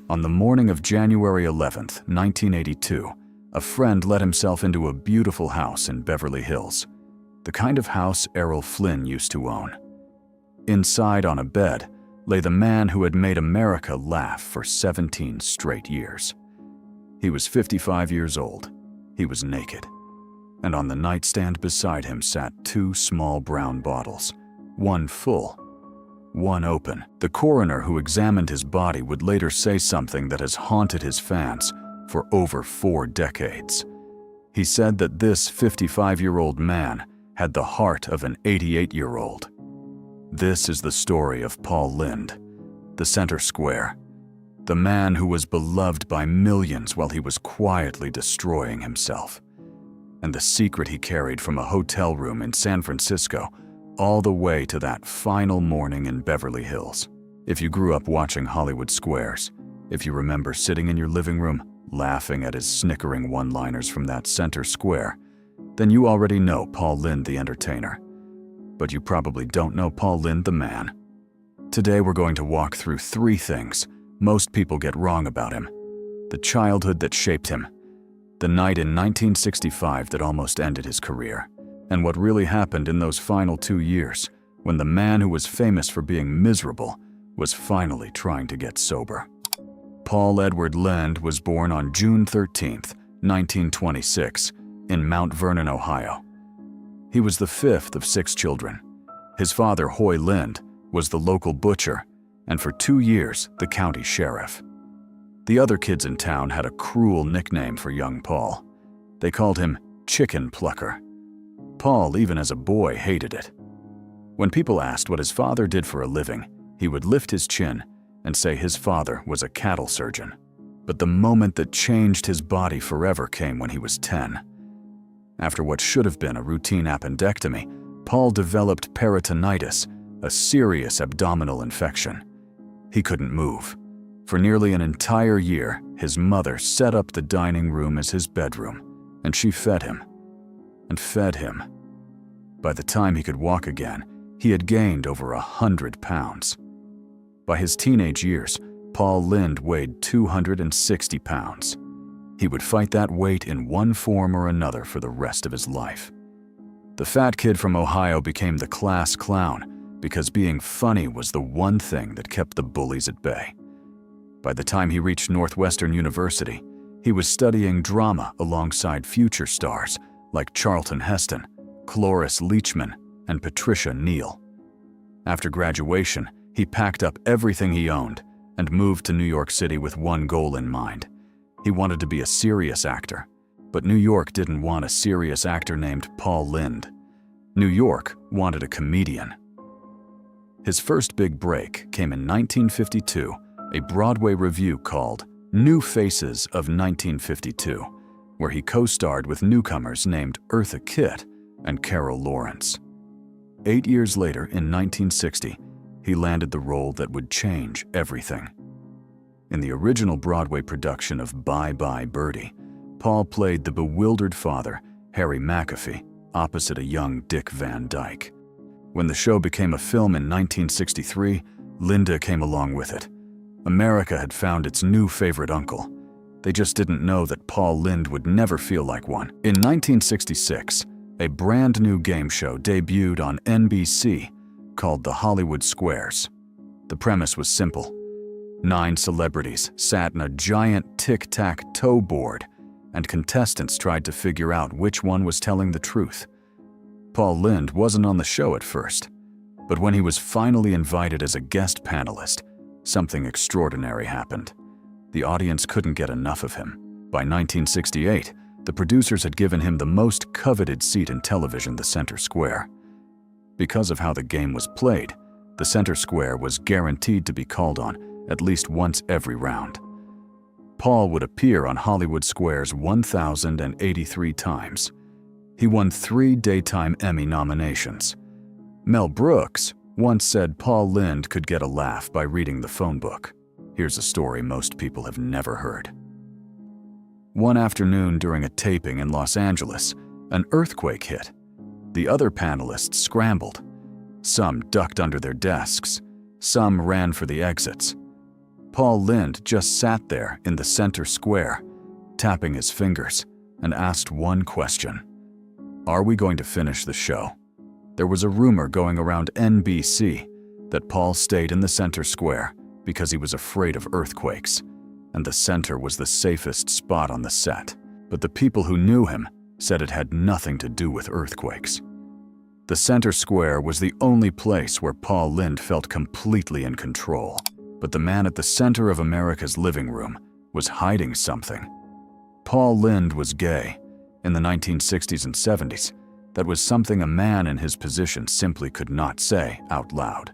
On the morning of January 11th, 1982, a friend let himself into a beautiful house in Beverly Hills, the kind of house Errol Flynn used to own. Inside on a bed lay the man who had made America laugh for 17 straight years. He was 55 years old. He was naked. And on the nightstand beside him sat two small brown bottles, one full, one open. The coroner who examined his body would later say something that has haunted his fans for over 4 decades. He said that this 55-year-old man had the heart of an 88-year-old. This is the story of Paul Lynde, the center square, the man who was beloved by millions while he was quietly destroying himself, and the secret he carried from a hotel room in San Francisco all the way to that final morning in Beverly Hills. If you grew up watching Hollywood Squares, if you remember sitting in your living room laughing at his snickering one-liners from that center square, then you already know Paul Lynde the entertainer. But you probably don't know Paul Lynde the man. Today we're going to walk through 3 things most people get wrong about him: the childhood that shaped him, the night in 1965 that almost ended his career, and what really happened in those final 2 years when the man who was famous for being miserable was finally trying to get sober. Paul Edward Lynde was born on June 13, 1926, in Mount Vernon, Ohio. He was the 5th of 6 children. His father, Hoy Lynde, was the local butcher, and for 2 years, the county sheriff. The other kids in town had a cruel nickname for young Paul. They called him Chicken Plucker. Paul, even as a boy, hated it. When people asked what his father did for a living, he would lift his chin and say his father was a cattle surgeon. But the moment that changed his body forever came when he was 10. After what should have been a routine appendectomy, Paul developed peritonitis, a serious abdominal infection. He couldn't move. For nearly an entire year, his mother set up the dining room as his bedroom, and she fed him and fed him. By the time he could walk again, he had gained over 100 pounds. By his teenage years, Paul Lynde weighed 260 pounds. He would fight that weight in one form or another for the rest of his life. The fat kid from Ohio became the class clown because being funny was the one thing that kept the bullies at bay. By the time he reached Northwestern University, he was studying drama alongside future stars like Charlton Heston, Cloris Leachman, and Patricia Neal. After graduation, he packed up everything he owned and moved to New York City with one goal in mind. He wanted to be a serious actor, but New York didn't want a serious actor named Paul Lynde. New York wanted a comedian. His first big break came in 1952, a Broadway revue called New Faces of 1952, where he co-starred with newcomers named Eartha Kitt and Carol Lawrence. 8 years later, in 1960, he landed the role that would change everything. In the original Broadway production of Bye Bye Birdie, Paul played the bewildered father, Harry McAfee, opposite a young Dick Van Dyke. When the show became a film in 1963, Lynde came along with it. America had found its new favorite uncle. They just didn't know that Paul Lynde would never feel like one. In 1966, a brand new game show debuted on NBC called The Hollywood Squares. The premise was simple. 9 celebrities sat in a giant tic-tac-toe board, and contestants tried to figure out which one was telling the truth. Paul Lynde wasn't on the show at first, but when he was finally invited as a guest panelist, something extraordinary happened. The audience couldn't get enough of him. By 1968, the producers had given him the most coveted seat in television, the center square. Because of how the game was played, the center square was guaranteed to be called on at least once every round. Paul would appear on Hollywood Squares 1,083 times. He won 3 Daytime Emmy nominations. Mel Brooks once said Paul Lynde could get a laugh by reading the phone book. Here's a story most people have never heard. One afternoon during a taping in Los Angeles, an earthquake hit. The other panelists scrambled. Some ducked under their desks. Some ran for the exits. Paul Lynde just sat there in the center square, tapping his fingers, and asked one question. Are we going to finish the show? There was a rumor going around NBC that Paul stayed in the center square because he was afraid of earthquakes, and the center was the safest spot on the set. But the people who knew him said it had nothing to do with earthquakes. The center square was the only place where Paul Lynde felt completely in control. But the man at the center of America's living room was hiding something. Paul Lynde was gay. In the 1960s and 70s, that was something a man in his position simply could not say out loud.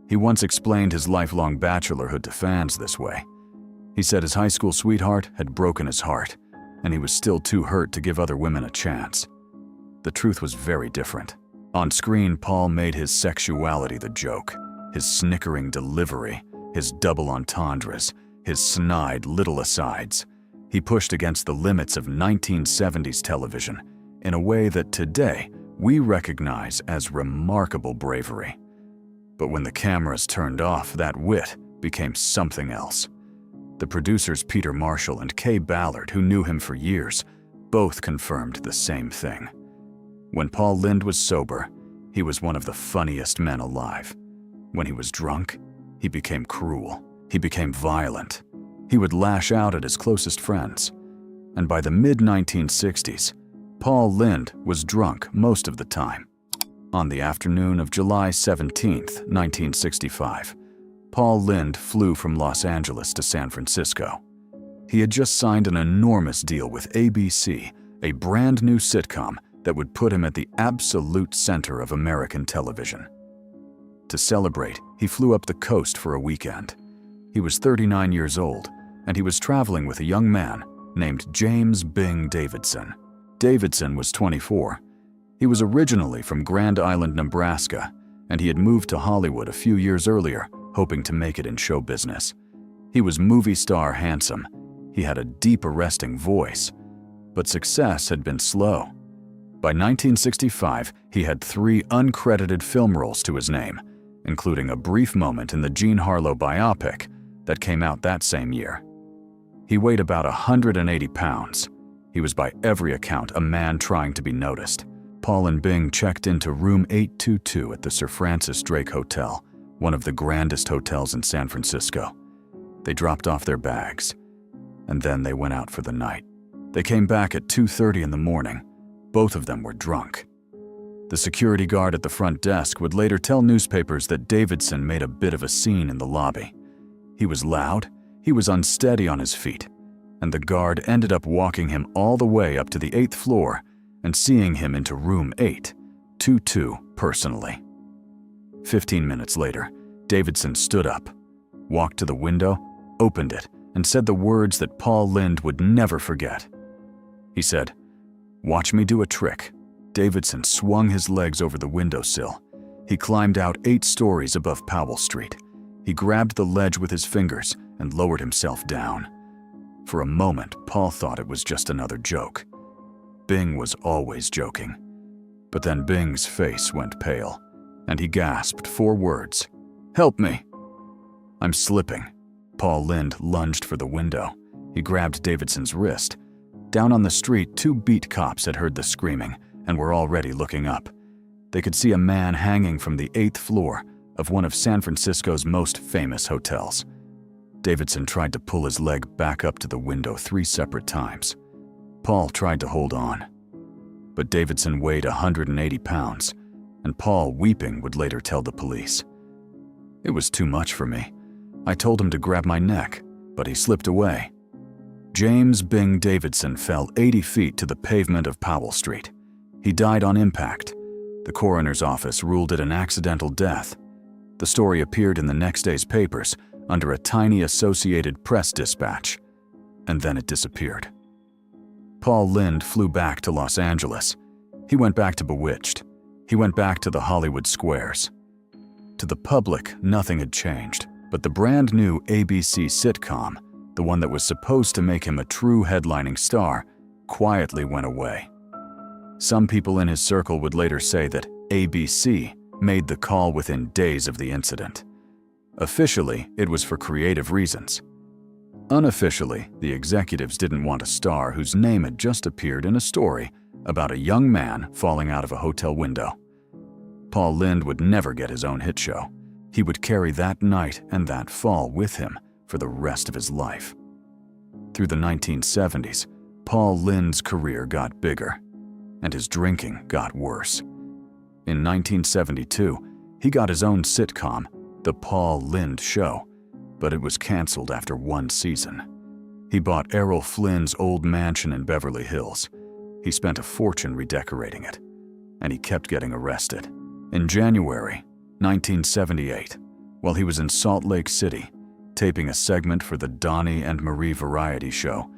He once explained his lifelong bachelorhood to fans this way. He said his high school sweetheart had broken his heart, and he was still too hurt to give other women a chance. The truth was very different. On screen, Paul made his sexuality the joke, his snickering delivery, his double entendres, his snide little asides. He pushed against the limits of 1970s television in a way that today we recognize as remarkable bravery. But when the cameras turned off, that wit became something else. The producers Peter Marshall and Kay Ballard, who knew him for years, both confirmed the same thing. When Paul Lynde was sober, he was one of the funniest men alive. When he was drunk, he became cruel. He became violent. He would lash out at his closest friends. And by the mid-1960s, Paul Lynde was drunk most of the time. On the afternoon of July 17, 1965, Paul Lynde flew from Los Angeles to San Francisco. He had just signed an enormous deal with ABC, a brand new sitcom that would put him at the absolute center of American television. To celebrate, he flew up the coast for a weekend. He was 39 years old, and he was traveling with a young man named James Bing Davidson. Davidson was 24. He was originally from Grand Island, Nebraska, and he had moved to Hollywood a few years earlier, hoping to make it in show business. He was movie star handsome. He had a deep, arresting voice, but success had been slow. By 1965, he had 3 uncredited film roles to his name, including a brief moment in the Jean Harlow biopic that came out that same year. He weighed about 180 pounds. He was by every account a man trying to be noticed. Paul and Bing checked into room 822 at the Sir Francis Drake Hotel, one of the grandest hotels in San Francisco. They dropped off their bags, and then they went out for the night. They came back at 2:30 in the morning. Both of them were drunk. The security guard at the front desk would later tell newspapers that Davidson made a bit of a scene in the lobby. He was loud, he was unsteady on his feet, and the guard ended up walking him all the way up to the 8th floor and seeing him into room 822 personally. 15 minutes later, Davidson stood up, walked to the window, opened it, and said the words that Paul Lynde would never forget. He said, "Watch me do a trick." Davidson swung his legs over the windowsill. He climbed out 8 stories above Powell Street. He grabbed the ledge with his fingers and lowered himself down. For a moment, Paul thought it was just another joke. Bing was always joking. But then Bing's face went pale, and he gasped 4 words. "Help me!" "I'm slipping." Paul Lynde lunged for the window. He grabbed Davidson's wrist. Down on the street, 2 beat cops had heard the screaming and were already looking up. They could see a man hanging from the 8th floor of one of San Francisco's most famous hotels. Davidson tried to pull his leg back up to the window 3 separate times. Paul tried to hold on. But Davidson weighed 180 pounds, and Paul, weeping, would later tell the police. "It was too much for me. I told him to grab my neck, but he slipped away." James Bing Davidson fell 80 feet to the pavement of Powell Street. He died on impact. The coroner's office ruled it an accidental death. The story appeared in the next day's papers under a tiny Associated Press dispatch, and then it disappeared. Paul Lynde flew back to Los Angeles. He went back to Bewitched. He went back to the Hollywood squares. To the public, nothing had changed, but the brand new ABC sitcom, the one that was supposed to make him a true headlining star, quietly went away. Some people in his circle would later say that ABC made the call within days of the incident. Officially, it was for creative reasons. Unofficially, the executives didn't want a star whose name had just appeared in a story about a young man falling out of a hotel window. Paul Lynde would never get his own hit show. He would carry that night and that fall with him for the rest of his life. Through the 1970s, Paul Lynde's career got bigger, and his drinking got worse. In 1972, he got his own sitcom, The Paul Lynde Show, but it was canceled after one season. He bought Errol Flynn's old mansion in Beverly Hills. He spent a fortune redecorating it, and he kept getting arrested. In January 1978, while he was in Salt Lake City, taping a segment for the Donnie and Marie variety show,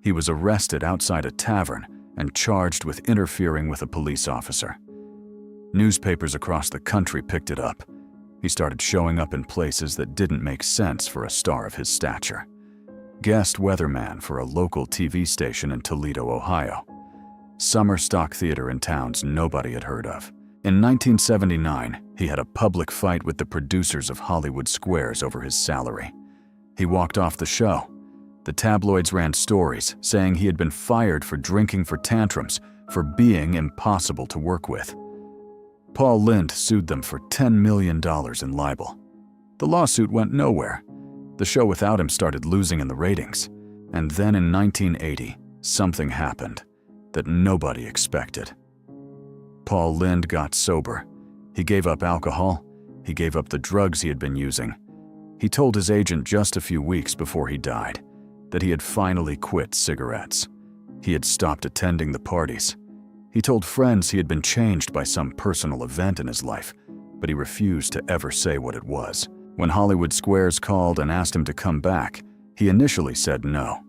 he was arrested outside a tavern and charged with interfering with a police officer. Newspapers across the country picked it up. He started showing up in places that didn't make sense for a star of his stature. Guest weatherman for a local TV station in Toledo, Ohio. Summer stock theater in towns nobody had heard of. In 1979, he had a public fight with the producers of Hollywood Squares over his salary. He walked off the show. The tabloids ran stories saying he had been fired for drinking for tantrums, for being impossible to work with. Paul Lynde sued them for $10 million in libel. The lawsuit went nowhere. The show without him started losing in the ratings. And then in 1980, something happened that nobody expected. Paul Lynde got sober. He gave up alcohol. He gave up the drugs he had been using. He told his agent just a few weeks before he died that he had finally quit cigarettes. He had stopped attending the parties. He told friends he had been changed by some personal event in his life, but he refused to ever say what it was. When Hollywood Squares called and asked him to come back, he initially said no.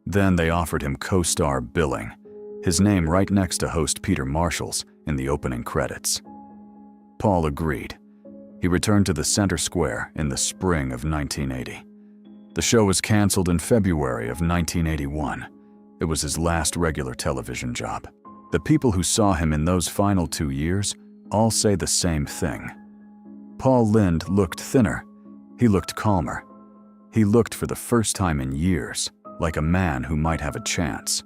Then they offered him co-star billing, his name right next to host Peter Marshall's in the opening credits. Paul agreed. He returned to the center square in the spring of 1980. The show was canceled in February of 1981. It was his last regular television job. The people who saw him in those final 2 years all say the same thing. Paul Lynde looked thinner. He looked calmer. He looked for the first time in years like a man who might have a chance.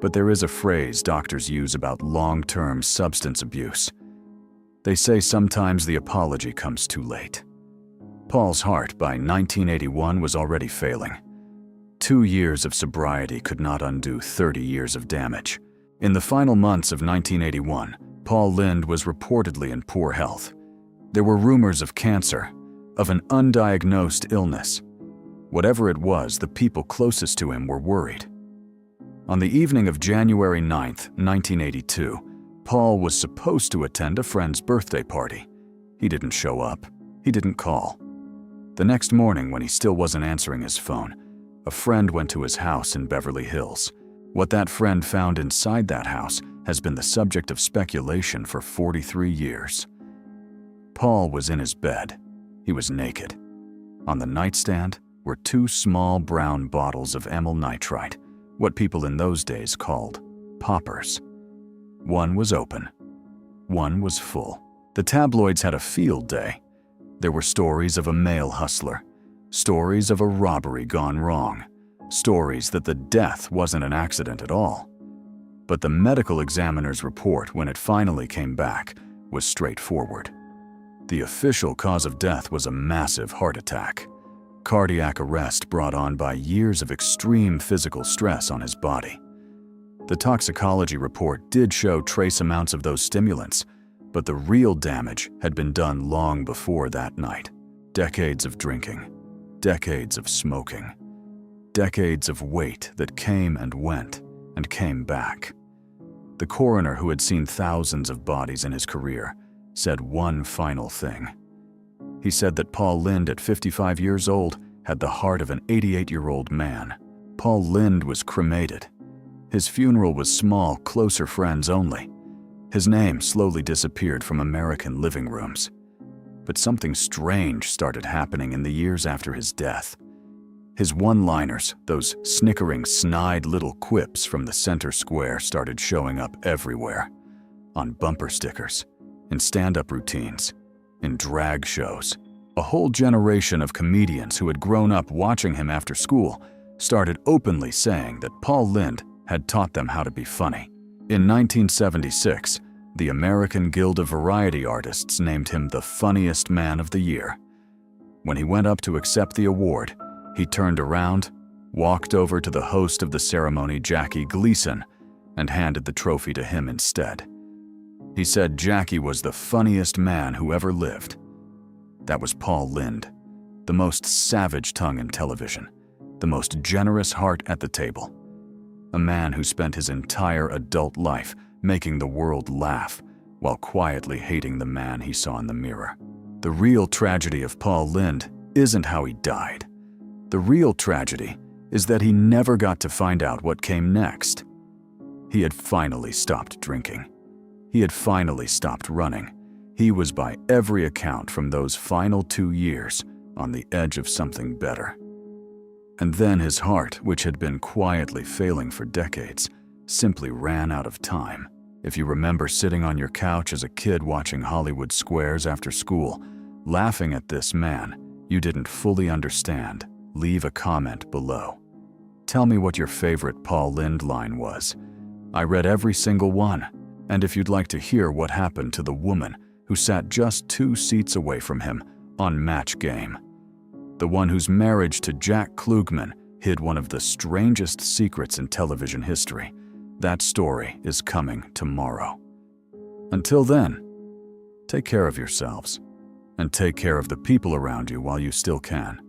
But there is a phrase doctors use about long-term substance abuse. They say sometimes the apology comes too late. Paul's heart by 1981 was already failing. 2 years of sobriety could not undo 30 years of damage. In the final months of 1981, Paul Lynde was reportedly in poor health. There were rumors of cancer, of an undiagnosed illness. Whatever it was, the people closest to him were worried. On the evening of January 9, 1982, Paul was supposed to attend a friend's birthday party. He didn't show up. He didn't call. The next morning, when he still wasn't answering his phone, a friend went to his house in Beverly Hills. What that friend found inside that house has been the subject of speculation for 43 years. Paul was in his bed. He was naked. On the nightstand were 2 small brown bottles of amyl nitrite, what people in those days called poppers. One was open. One was full. The tabloids had a field day. There were stories of a male hustler, stories of a robbery gone wrong, stories that the death wasn't an accident at all. But the medical examiner's report, when it finally came back, was straightforward. The official cause of death was a massive heart attack, cardiac arrest brought on by years of extreme physical stress on his body. The toxicology report did show trace amounts of those stimulants, but the real damage had been done long before that night. Decades of drinking, decades of smoking, decades of weight that came and went and came back. The coroner, who had seen thousands of bodies in his career, said one final thing. He said that Paul Lynde, at 55 years old, had the heart of an 88-year-old man. Paul Lynde was cremated. His funeral was small, closer friends only. His name slowly disappeared from American living rooms. But something strange started happening in the years after his death. His one-liners, those snickering, snide little quips from the center square, started showing up everywhere. On bumper stickers, in stand-up routines, in drag shows, A whole generation of comedians who had grown up watching him after school started openly saying that Paul Lynde had taught them how to be funny. In 1976, the American Guild of Variety Artists named him the funniest man of the year. When he went up to accept the award, he turned around, walked over to the host of the ceremony, Jackie Gleason, and handed the trophy to him instead. He said Jackie was the funniest man who ever lived. That was Paul Lynde, the most savage tongue in television, the most generous heart at the table. A man who spent his entire adult life making the world laugh while quietly hating the man he saw in the mirror. The real tragedy of Paul Lynde isn't how he died. The real tragedy is that he never got to find out what came next. He had finally stopped drinking. He had finally stopped running. He was, by every account from those final 2 years, on the edge of something better. And then his heart, which had been quietly failing for decades, simply ran out of time. If you remember sitting on your couch as a kid watching Hollywood Squares after school, laughing at this man you didn't fully understand, leave a comment below. Tell me what your favorite Paul Lynde line was. I read every single one, and if you'd like to hear what happened to the woman who sat just 2 seats away from him on Match Game, the one whose marriage to Jack Klugman hid one of the strangest secrets in television history, that story is coming tomorrow. Until then, take care of yourselves, and take care of the people around you while you still can.